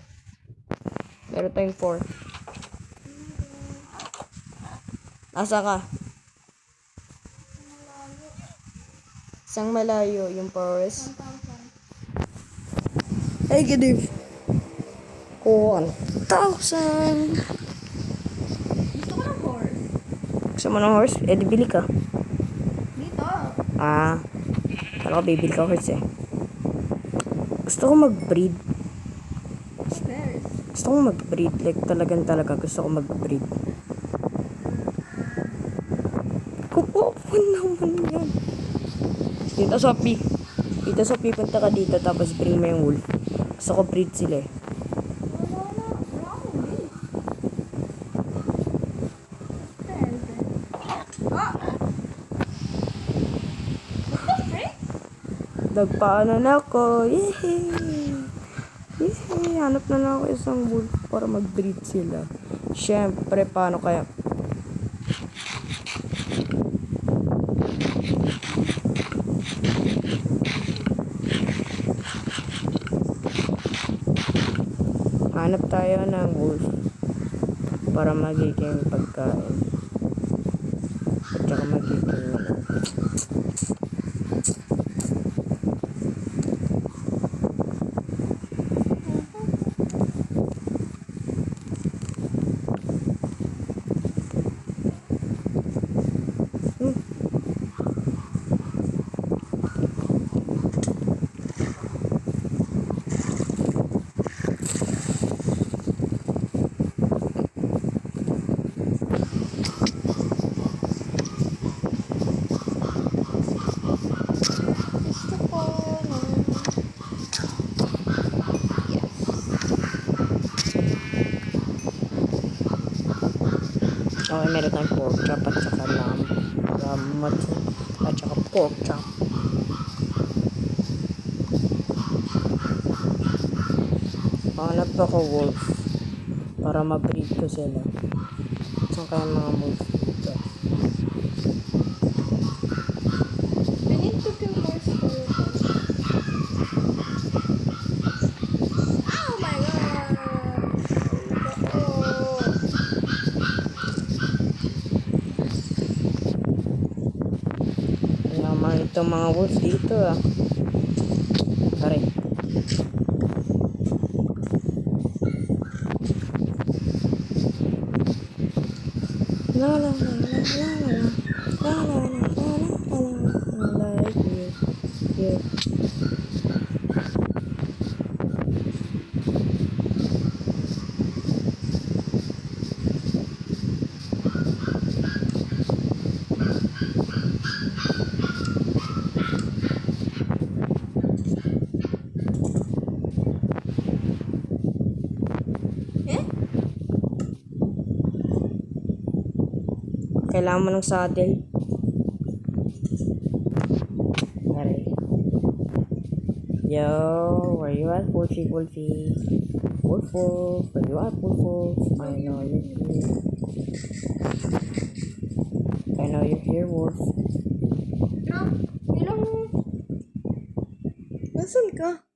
Meron tayong 4. Asa ka? Isang malayo yung forest. 1,000. Ay, gidip. 1,000. Gusto ko ng horse. Gusto mo ng horse? Eh, di bili ka. Dito. Kala ko bibili ka horse eh. Gusto ko mag-breed. Stairs. Gusto ko mag-breed. Like, talaga gusto ko mag-breed. Kupo naman yan. Tita Sophie. Tita Sophie, punta ka dito tapos bring mo yung wolf. Gusto ko breed sila eh. Wala akong beef. Stairs. Ah! What the frick? Nagpaano na ako. Yehey! Yehey! Hanap na lang ako isang wolf para mag-breed sila. Siyempre, paano kaya? Hanap tayo ng wolf para magiging pagkain. At saka magiging ano. Gusto ko ng... Yes. Okay, meron tayong pork chop at saka lamb at saka pork chop. Hanap ako wolf para ma-breed ko sila. Saan kaya mga wolf dito? I need to kill more skeletons. Oh my god! Oh. Naman itong mga wolf dito ah. Aray. La la la la la la la la la la like you. Kailangan mo ng saddle. Aray. Yo, where you at, Wolfie, Wolfie? Wolf, Wolf, where you at, Wolf, Wolf? I know you're here. I know you're here, Wolf. Ilang... Nasaan ka?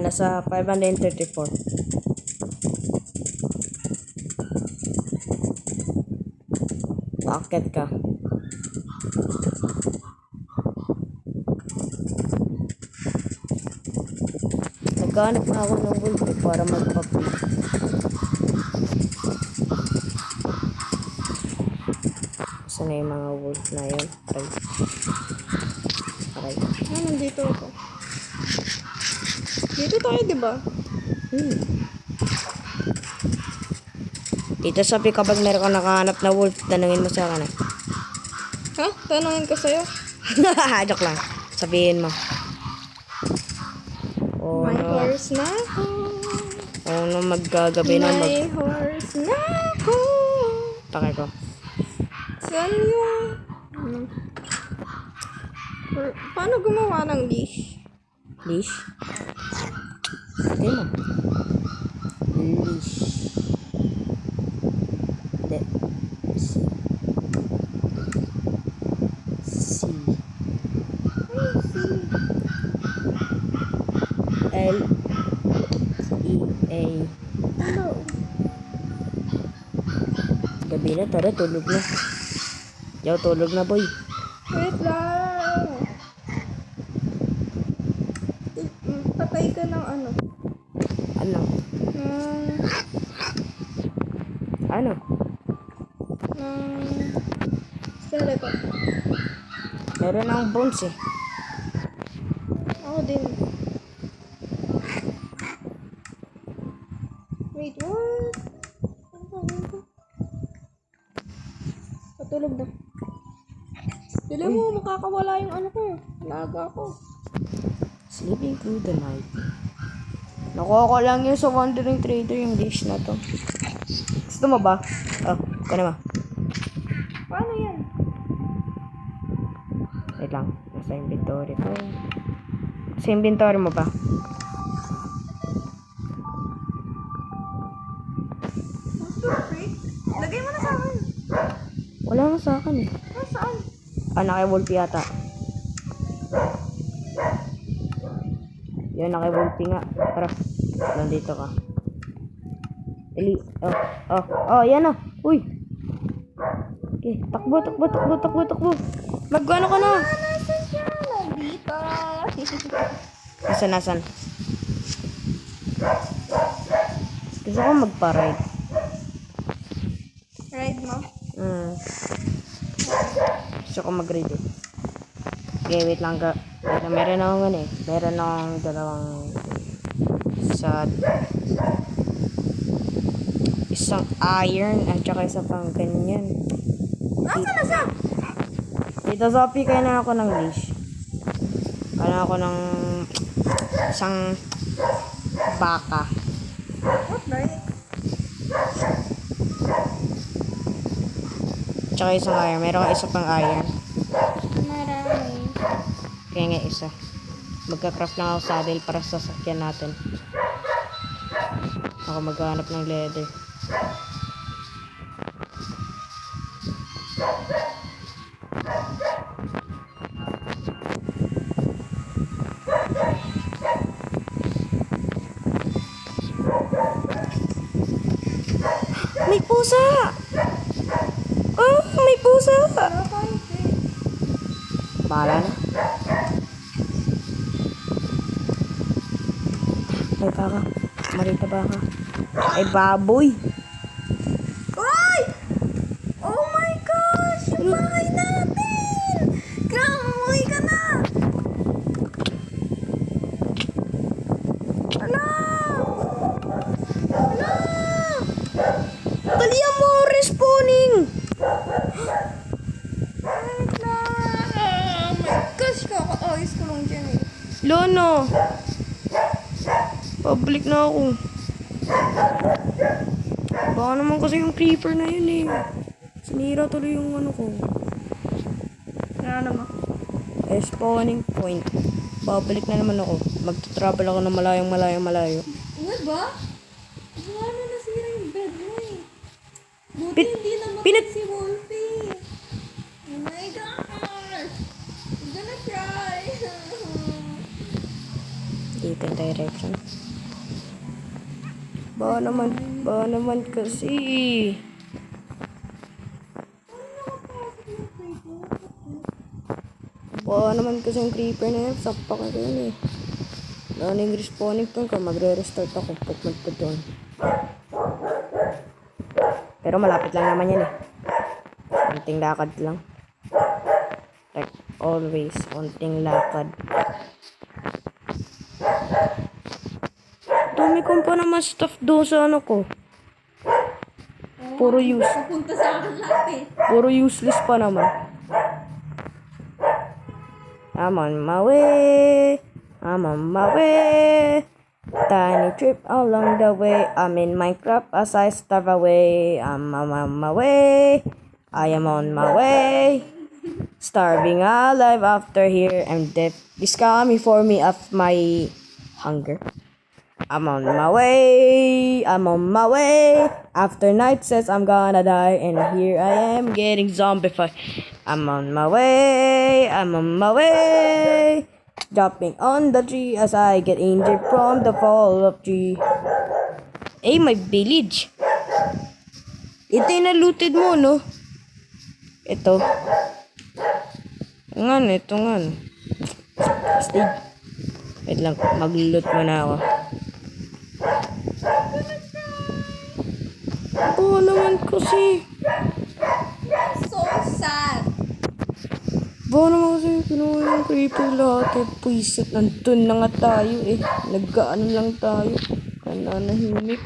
Nasa 534. Bakit ka? Naghanap na ako ng wolf para magpa-feed. Saan na yung mga wolf na yun? Aray. Aray. Nandito ako. Dito tayo, di ba? Dito sabi kapag meron ka nakahanap na wolf, tanungin mo sa akin. Ha? Tanungin ko sa'yo. Joke lang. Sabihin mo. Oh, May no. horse na ako. Oh, no, maggagabi na May horse na ako. Takay ko. Saan yung... Paano gumawa ng leash? Leash? Sabihin mo. Leash. C. L E A. Hello. Gabi na, tara, tulog na. Yo, tulog na, boy. Wait lang. Patay ka ng ano? Ano? Ng... Ano? Skeleton. Meron akong bones eh. Ako din. Wait, what? Ano tawag ko? Patulog na. Dili mo, makakawala yung ano ko. Naga ko. Sleeping through the night. Nakuha ko lang yun sa Wandering Trader yung dish na to. Gusto mo ba? Oh, kano mo. Paano yan? Wait lang. Nasa inventory ko. Sa inventory mo ba? Lagay mo na sa akin. Wala nga sa akin eh. Nasaan? Naki-wolf yata. Yun, naki-wolf nga. Tara. Nandito ka. Yan oh. Uy. Okay, takbo. Magkano ka na? Nasaan siya? Nandito. Nasan? Gusto ko magpa-ride. Ride mo? Gusto ko mag-ride eh. Okay, wait lang ka. Meron akong ano eh. Meron akong dalawang isang iron at saka isa pang ganyan. Nasaan na siya? Dito Sophie, kaya na ako ng leash. Kaya ako ng isang baka. What, right? Tsaka isang iron. Meron ka isa pang iron. Marami. Kaya nga isa. Magka-craft lang ako saddle para sa sasakyan natin. Ako maghanap ng leather. May pusa! Oh, may pusa! Bahala na. Ay, baka. Marita baka. Ay, baboy. Uy! Oh my gosh! Yung bahay natin! Gram, umuwi ka na! Ala! Ala! Kaliya mo, respawning! Wait lang! Oh my gosh! Kakaayos ko lang dyan eh. Lono! Pabalik na ako. Baka naman kasi yung creeper na yun eh. Sinira tuloy yung ano ko. Ano naman? Spawning point. Babalik na naman ako. Mag-travel ako ng malayo. Uy ba? Ano nasira yung bed mo eh. Buti Pin- hindi naman pinat- si Wolfie. Oh my gosh! I'm gonna cry. Dito yung direction. Ba naman kasi. Ba naman kasi yung creeper na yun. Sapak ako yun eh. Ano yung respawning point ko, magre-restart ako. Pupunta doon. Pero malapit lang naman yan eh. Unting lakad lang. Like always, unting lakad. Dami ko pa naman stuff doon sa ano ko. Puro Pupunta sa akin lahat eh. Puro useless pa naman. I'm on my way. Tiny trip along the way. I'm in Minecraft as I starve away. I'm on my way. I am on my way. Starving alive after here. And death is coming for me of my hunger. I'm on my way. After night says I'm gonna die. And here I am getting zombified. I'm on my way. Jumping on the tree as I get injured from the fall of tree. Eh, my village. Ito yung nalooted mo, no? Ito. Ito nga. Stay. Wait lang, mag-loot muna ako. Oo naman kasi. So sad. Baka naman kasi kinuha yung creeper lahat eh. Puisit, nandun na nga tayo eh. Nag-ano lang tayo. Nanahimik.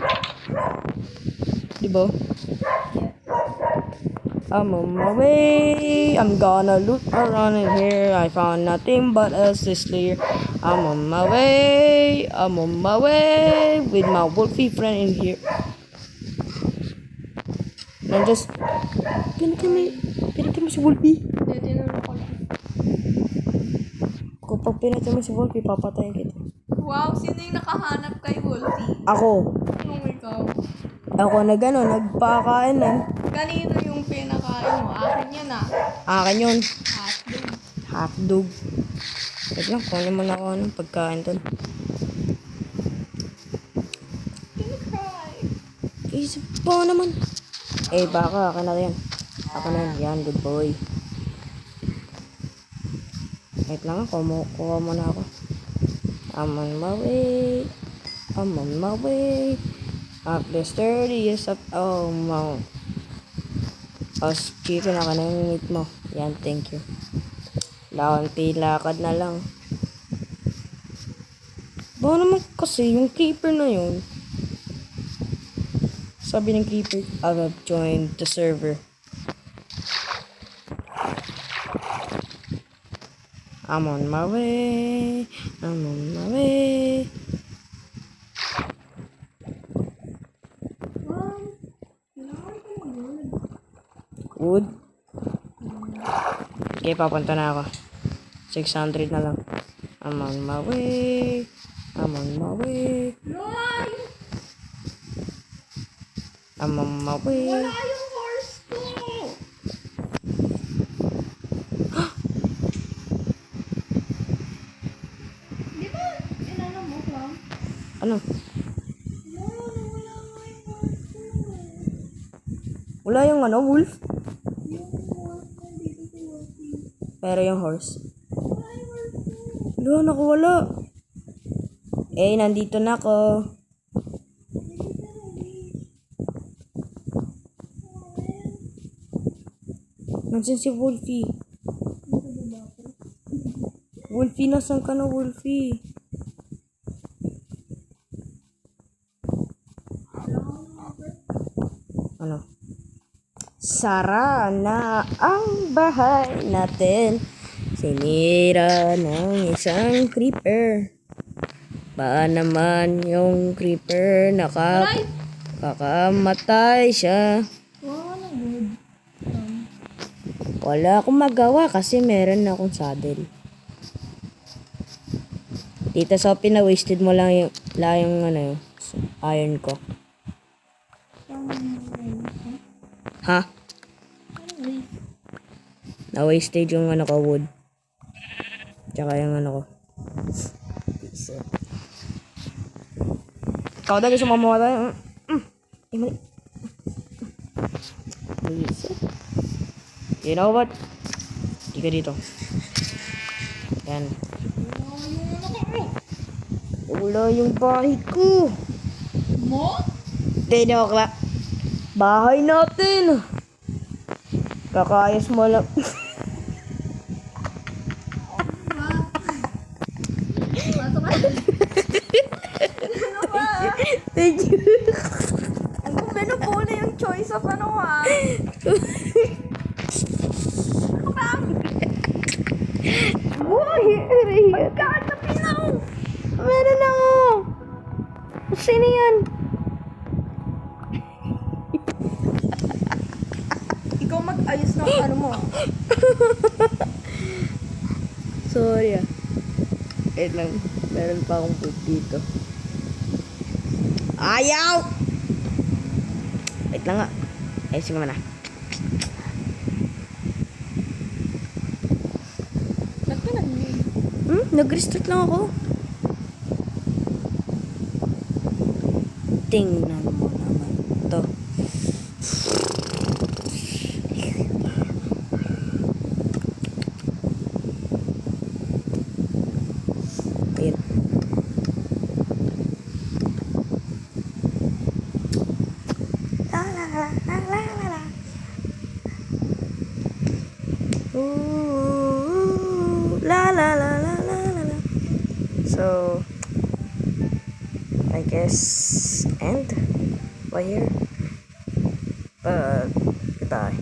Diba? I'm on my way. I'm gonna loot around in here. I found nothing but a slayer. I'm on my way. With my wolfy friend in here. And just pinatay mo si Wolfie. Hindi, tinanong ko lang. Kapag pinatay mo si Wolfie, papatayin kita. Wow, sino yung nakahanap kay Wolfie? Ako. Yung ikaw. Ako nagpakain na. Kanino yung pinakain mo? Akin yan ah. Akin yun. Hotdog. Hotdog. Wait lang, kunin mo na ako ng pagkain doon. Cry. Isip pa naman. Eh, baka, akin na yan. Ako na yan. Yan, good boy. Wait lang, kuha mo na ako. I'm on my way. Up the sturdiest of all mount. Chicken, ako na yung meat mo. Yan, thank you. Lakad na lang. Baka naman kasi yung creeper na yun. Sabi ng creeper, I have joined the server. I'm on my way. Wood. Okay, papunta na ako. 600 na lang. I'm on my way. Roy! I'm on my way. Wala yung horse ko! Di ba? Inano mo, Clam? Ano? Wala nga yung horse ko. Wala yung wolf? Yung horse ko, dito si Wolfie. Pero yung horse. Wala yung horse ko. Wala, nakawala. Eh, nandito na ako. Nandiyan si Wolfie. Wolfie, nasan ka na, Wolfie? Ano? Sara na ang bahay natin. Sinira ng isang creeper. Ba naman yung creeper Aray! kakamatay siya. Wala na good. Wala akong magawa kasi meron na akong saddle. Dito sa pina-wasted mo lang yung ano yung iron ko. Ha? Na-wasted yung ano ko, wood. Tsaka yung ano ko. Piso. Ikaw daw gusto mamamatay. Mali. Piso. You know what? Hindi ka dito. Yan. Wala yung bahay ko. Mo? Tinok lang. Bahay natin. Kakayos mo lang. Pasok ka. Ano ba? Thank you. Ano binubuo na yung choice of ano ha? Boy, Riot. God, napinaw! Meron ako. Sino yan? Ikaw mag-ayos ng ano mo. Sorry ah. Wait lang. Meron pa akong food dito. Ayaw! Wait lang nga. Ayusin ko muna. Ba't ka nag-leave? Nag-restart lang ako. Tingnan mo naman to. Ayun. La la la la la la la. Ooh, la la la la la la la. So I guess end by here. But goodbye.